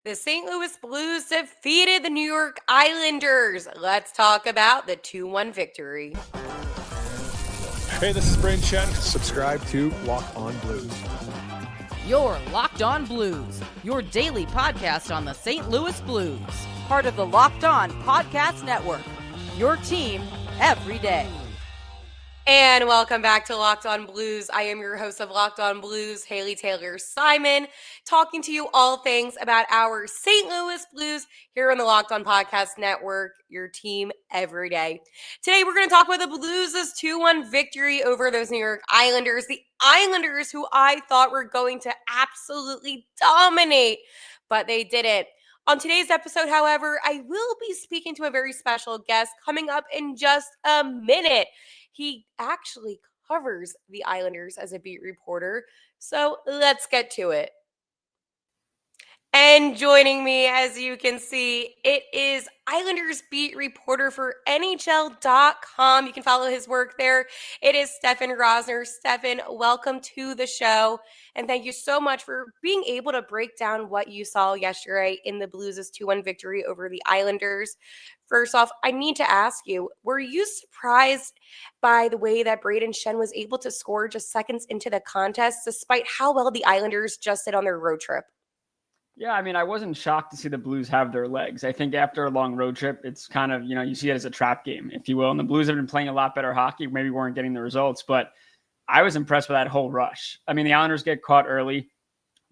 The St. Louis Blues defeated the New York Islanders. Let's talk about the 2-1 victory. Hey, this is Brayden Chen. Subscribe to Lock On Blues. You're Locked On Blues, your daily podcast on the St. Louis Blues. Part of the Locked On Podcast Network, your team every day. And welcome back to Locked On Blues. I am your host of Locked On Blues, Haley Taylor Simon, talking to you all things about our St. Louis Blues here on the Locked On Podcast Network, your team every day. Today, we're going to talk about the Blues' 2-1 victory over those New York Islanders. The Islanders, who I thought were going to absolutely dominate, but they didn't. On today's episode, however, I will be speaking to a very special guest coming up in just a minute. He actually covers the Islanders as a beat reporter. So let's get to it. And joining me, as you can see, it is Islanders beat reporter for NHL.com. You can follow his work there. It is Stefen Rosner. Stefen, welcome to the show. And thank you so much for being able to break down what you saw yesterday in the Blues' 2-1 victory over the Islanders. First off, I need to ask you, were you surprised by the way that Brayden Schenn was able to score just seconds into the contest, despite how well the Islanders just did on their road trip? Yeah, I mean, I wasn't shocked to see the Blues have their legs. I think after a long road trip, it's kind of, you see it as a trap game, if you will. And the Blues have been playing a lot better hockey, maybe weren't getting the results, but I was impressed with that whole rush. I mean, the Islanders get caught early,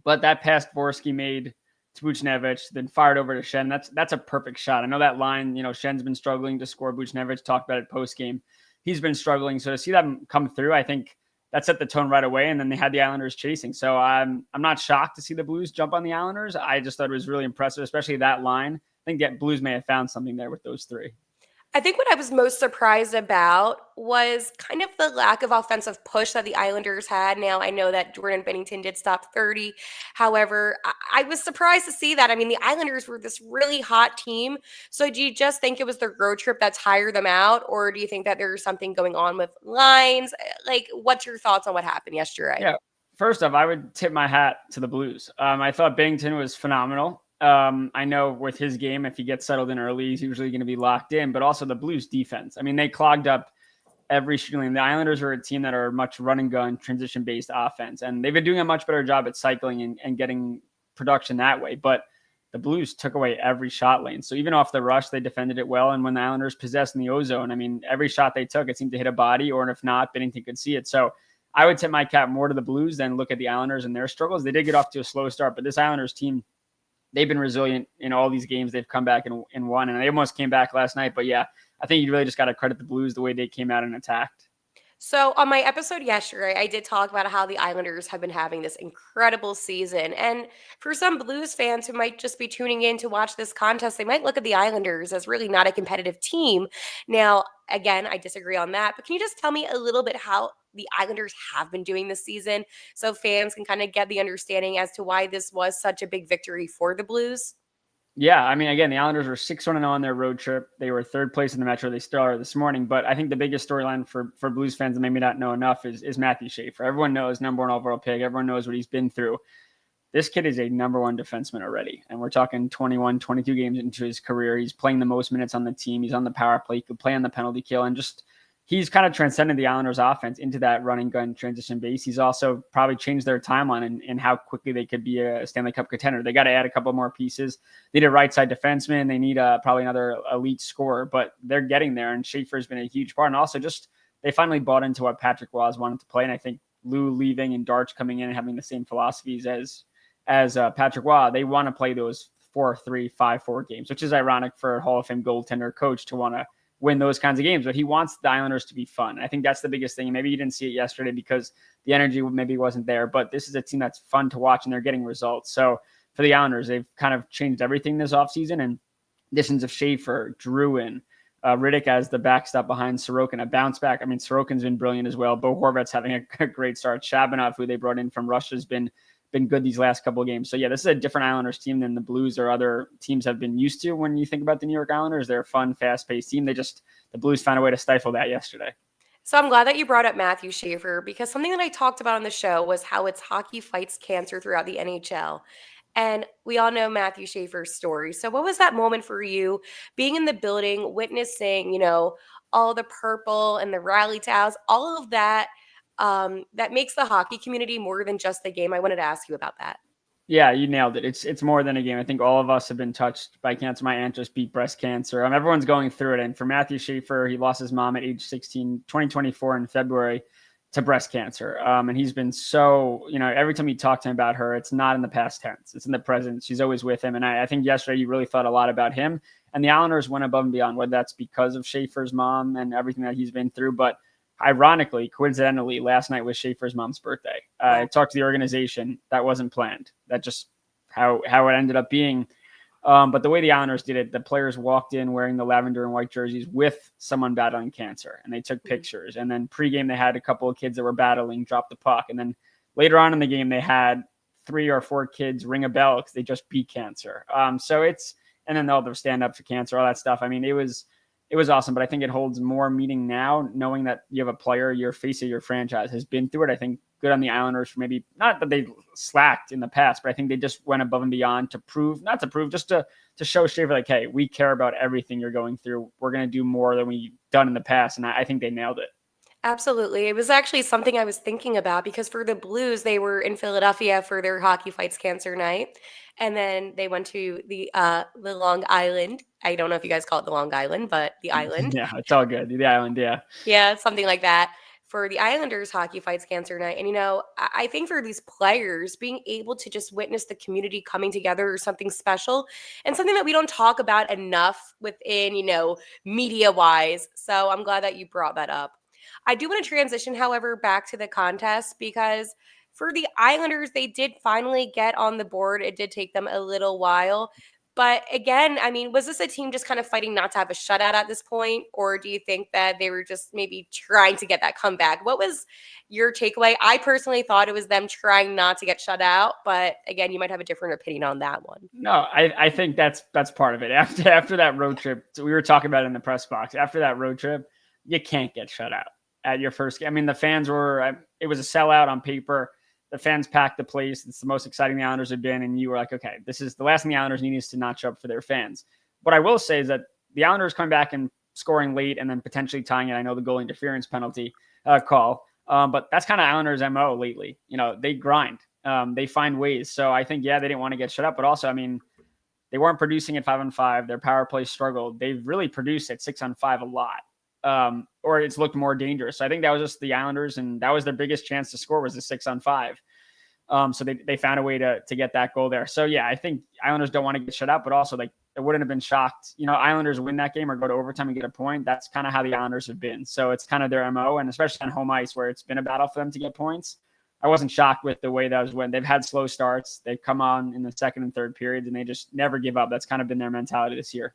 but that pass Dvorsky made to Buchnevich, then fired over to Schenn. That's a perfect shot. I know that line, Schenn's been struggling to score. Buchnevich talked about it post-game. He's been struggling. So to see that come through, I think that set the tone right away, and then they had the Islanders chasing. So I'm not shocked to see the Blues jump on the Islanders. I just thought it was really impressive, especially that line. I think that Blues may have found something there with those three. I think what I was most surprised about was kind of the lack of offensive push that the Islanders had. Now, I know that Jordan Binnington did stop 30. However, I was surprised to see that. I mean, the Islanders were this really hot team. So do you just think it was the road trip that tired them out? Or do you think that there's something going on with lines? Like, what's your thoughts on what happened yesterday? Yeah, first off, I would tip my hat to the Blues. I thought Binnington was phenomenal. I know with his game, if he gets settled in early, he's usually going to be locked in, but also the Blues defense. I mean, they clogged up every shooting lane. The Islanders are a team that are much run and gun, transition based offense, and they've been doing a much better job at cycling and getting production that way. But the Blues took away every shot lane. So even off the rush, they defended it well. And when the Islanders possessed in the ozone, I mean, every shot they took, it seemed to hit a body, or if not, Binnington could see it. So I would tip my cap more to the Blues than look at the Islanders and their struggles. They did get off to a slow start, but this Islanders team, they've been resilient in all these games. They've come back and won, and they almost came back last night. But yeah, I think you really just got to credit the Blues the way they came out and attacked. So on my episode yesterday, I did talk about how the Islanders have been having this incredible season. And for some Blues fans who might just be tuning in to watch this contest, they might look at the Islanders as really not a competitive team. Now, again, I disagree on that. But can you just tell me a little bit how the Islanders have been doing this season so fans can kind of get the understanding as to why this was such a big victory for the Blues? Yeah, I mean, again, the Islanders were 6-1-0 on their road trip. They were third place in the Metro. They still are this morning. But I think the biggest storyline for Blues fans that maybe not know enough is Matthew Schaefer. Everyone knows number one overall pick. Everyone knows what he's been through. This kid is a number one defenseman already. And we're talking 21, 22 games into his career. He's playing the most minutes on the team. He's on the power play. He could play on the penalty kill. And just he's kind of transcended the Islanders offense into that running gun transition base. He's also probably changed their timeline and how quickly they could be a Stanley Cup contender. They got to add a couple more pieces. They need a right side defenseman. They need probably another elite scorer, but they're getting there. And Schaefer's been a huge part. And also just they finally bought into what Patrick Roy wanted to play. And I think Lou leaving and Darch coming in and having the same philosophies as Patrick Roy, they want to play those 4-3, 5-4 games, which is ironic for a Hall of Fame goaltender coach to want to win those kinds of games, but he wants the Islanders to be fun. I think that's the biggest thing. Maybe you didn't see it yesterday because the energy maybe wasn't there, but this is a team that's fun to watch and they're getting results. So for the Islanders, they've kind of changed everything this offseason, and additions of Schaefer, Drouin, Riddick as the backstop behind Sorokin, a bounce back. I mean, Sorokin's been brilliant as well. Bo Horvat's having a great start. Shabanov, who they brought in from Russia, has been good these last couple of games. So yeah, this is a different Islanders team than the Blues or other teams have been used to. When you think about the New York Islanders, they're a fun, fast-paced team. The Blues found a way to stifle that yesterday. So I'm glad that you brought up Matthew Schaefer, because something that I talked about on the show was how it's hockey fights cancer throughout the NHL. And we all know Matthew Schaefer's story. So, what was that moment for you being in the building, witnessing, all the purple and the rally towels, all of that that makes the hockey community more than just the game? I wanted to ask you about that. Yeah, you nailed it. It's more than a game. I think all of us have been touched by cancer. My aunt just beat breast cancer. Everyone's going through it. And for Matthew Schaefer, he lost his mom at age 16, 2024 in February to breast cancer. And he's been so, every time you talk to him about her, it's not in the past tense. It's in the present. She's always with him. And I think yesterday you really thought a lot about him. And the Islanders went above and beyond, whether that's because of Schaefer's mom and everything that he's been through. But ironically, coincidentally, last night was Schaefer's mom's birthday. I talked to the organization. That wasn't planned. That just how it ended up being. But the way the Islanders did it, the players walked in wearing the lavender and white jerseys with someone battling cancer, and they took pictures. And then pregame, they had a couple of kids that were battling drop the puck. And then later on in the game, they had 3 or 4 kids ring a bell because they just beat cancer. And then they'll stand up for cancer, all that stuff. It was awesome, but I think it holds more meaning now, knowing that you have a player, your face of your franchise, has been through it. I think good on the Islanders for maybe not that they slacked in the past, but I think they just went above and beyond just to show Schaefer, like, hey, we care about everything you're going through. We're going to do more than we've done in the past. And I think they nailed it. Absolutely. It was actually something I was thinking about because for the Blues, they were in Philadelphia for their Hockey Fights Cancer night. And then they went to the Long Island. I don't know if you guys call it the Long Island, but the island. Yeah, it's all good. The island, yeah. Yeah, something like that for the Islanders Hockey Fights Cancer night. And, I think for these players, being able to just witness the community coming together is something special and something that we don't talk about enough within, media wise. So I'm glad that you brought that up. I do want to transition, however, back to the contest because for the Islanders, they did finally get on the board. It did take them a little while. But again, was this a team just kind of fighting not to have a shutout at this point? Or do you think that they were just maybe trying to get that comeback? What was your takeaway? I personally thought it was them trying not to get shut out. But again, you might have a different opinion on that one. No, I think that's part of it. After that road trip, so we were talking about it in the press box. After that road trip, you can't get shut out at your first game. The fans it was a sellout on paper. The fans packed the place. It's the most exciting the Islanders have been. And you were like, okay, this is the last thing the Islanders need is to not show up for their fans. What I will say is that the Islanders coming back and scoring late and then potentially tying it. I know the goal interference penalty call, but that's kind of Islanders' MO lately. They grind. They find ways. So I think, they didn't want to get shut up, but also, they weren't producing at 5-on-5. Their power play struggled. They've really produced at 6-on-5 a lot. Or it's looked more dangerous. So I think that was just the Islanders, and that was their biggest chance to score was the 6-on-5. So they found a way to get that goal there. So I think Islanders don't want to get shut out, but also it wouldn't have been shocked. Islanders win that game or go to overtime and get a point. That's kind of how the Islanders have been. So it's kind of their MO, and especially on home ice where it's been a battle for them to get points. I wasn't shocked with the way that was when they've had slow starts. They've come on in the second and third periods and they just never give up. That's kind of been their mentality this year.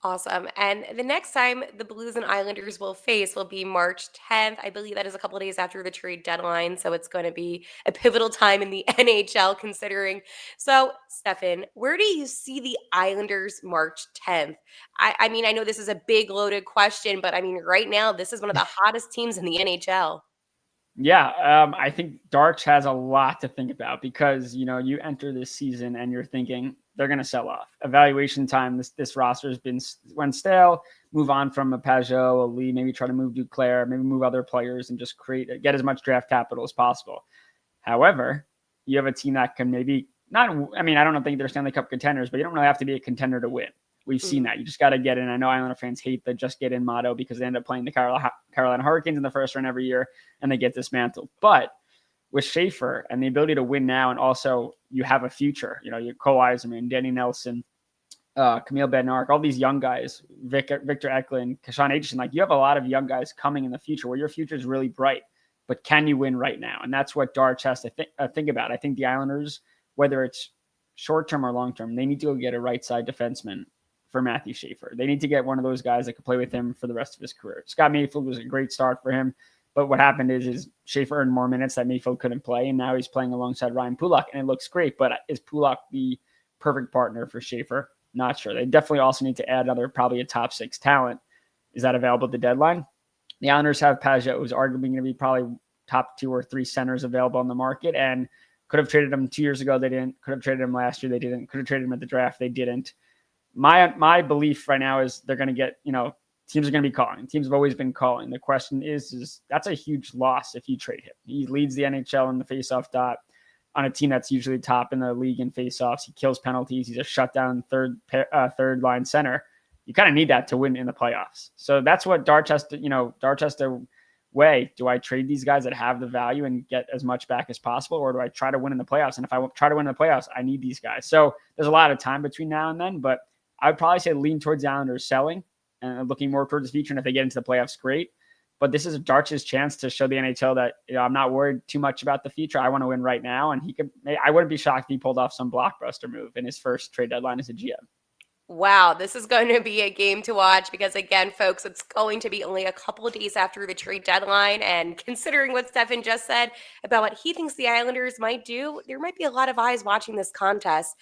Awesome. And the next time the Blues and Islanders will face will be March 10th. I believe that is a couple of days after the trade deadline. So it's going to be a pivotal time in the NHL considering. So, Stefen, where do you see the Islanders March 10th? I know this is a big loaded question, but right now, this is one of the hottest teams in the NHL. Yeah, I think Darch has a lot to think about because, you enter this season and you're thinking they're going to sell off. Evaluation time, this roster has been went stale. Move on from a Pajot, a Lee, maybe try to move Duclair, maybe move other players and just get as much draft capital as possible. However, you have a team that can maybe not, I don't think they're Stanley Cup contenders, but you don't really have to be a contender to win. We've seen that. You just got to get in. I know Islander fans hate the just get in motto because they end up playing the Carolina Hurricanes in the first round every year and they get dismantled. But with Schaefer and the ability to win now, and also you have a future, you Cole Eiserman, Danny Nelson, Camille Bednark, all these young guys, Victor Eklund, Kashan Aitchison, you have a lot of young guys coming in the future where your future is really bright. But can you win right now? And that's what Darch has to think about. I think the Islanders, whether it's short-term or long-term, they need to go get a right-side defenseman for Matthew Schaefer. They need to get one of those guys that could play with him for the rest of his career. Scott Mayfield was a great start for him, but what happened is Schaefer earned more minutes that Mayfield couldn't play, and now he's playing alongside Ryan Pulock, and it looks great, but is Pulock the perfect partner for Schaefer? Not sure. They definitely also need to add probably a top 6 talent. Is that available at the deadline? The Islanders have Pajot, who's arguably going to be probably top 2 or 3 centers available on the market, and Could have traded him 2 years ago, they didn't. Could have traded him last year, they didn't. Could have traded him at the draft, they didn't. My belief right now is they're going to get, teams are going to be calling. Teams have always been calling. The question is that's a huge loss if you trade him. He leads the NHL in the faceoff dot on a team that's usually top in the league in faceoffs. He kills penalties. He's a shutdown third line center. You kind of need that to win in the playoffs. So that's what Darch has to weigh. Do I trade these guys that have the value and get as much back as possible, or do I try to win in the playoffs? And if I try to win in the playoffs, I need these guys. So there's a lot of time between now and then, but I would probably say lean towards the Islanders selling and looking more towards the future. And if they get into the playoffs, great. But this is Darch's chance to show the NHL that I'm not worried too much about the future. I want to win right now. And I wouldn't be shocked if he pulled off some blockbuster move in his first trade deadline as a GM. Wow, this is going to be a game to watch because, again, folks, it's going to be only a couple of days after the trade deadline. And considering what Stefen just said about what he thinks the Islanders might do, there might be a lot of eyes watching this contest.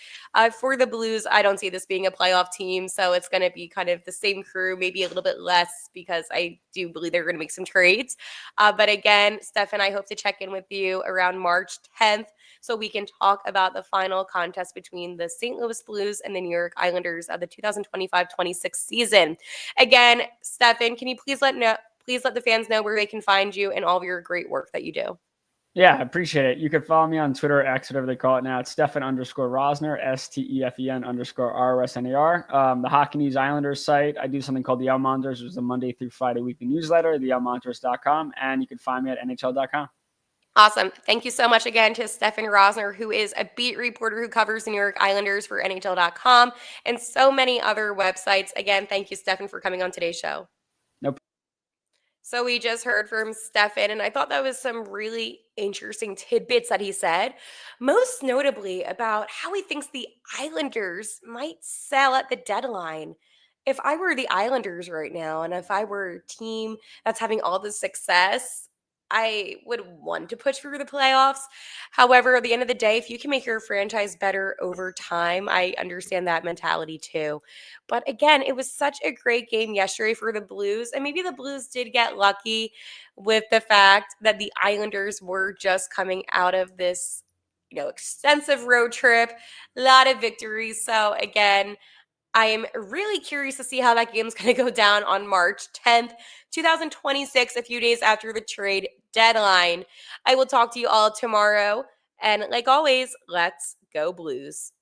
For the Blues, I don't see this being a playoff team. So it's going to be kind of the same crew, maybe a little bit less, because I do believe they're going to make some trades. But again, Stefen, I hope to check in with you around March 10th so we can talk about the final contest between the St. Louis Blues and the New York Islanders of the 2025-26 season. Again, Stefen, can you please let the fans know where they can find you and all of your great work that you do? Yeah, I appreciate it. You can follow me on Twitter, X, whatever they call it now. It's Stefen_Rosner, STEFEN_ROSNER. The Hockey News Islanders site, I do something called the L Monitors, which is a Monday through Friday weekly newsletter, thelmonitors.com, and you can find me at NHL.com. Awesome. Thank you so much again to Stefen Rosner, who is a beat reporter who covers the New York Islanders for NHL.com and so many other websites. Again, thank you, Stefen, for coming on today's show. Nope. So we just heard from Stefen, and I thought that was some really interesting tidbits that he said, most notably about how he thinks the Islanders might sell at the deadline. If I were the Islanders right now, and if I were a team that's having all the success, I would want to push through the playoffs. However, at the end of the day, if you can make your franchise better over time, I understand that mentality too. But again, it was such a great game yesterday for the Blues. And maybe the Blues did get lucky with the fact that the Islanders were just coming out of this, extensive road trip, a lot of victories. So again, I am really curious to see how that game's going to go down on March 10th, 2026, a few days after the trade deadline. I will talk to you all tomorrow. And like always, let's go Blues.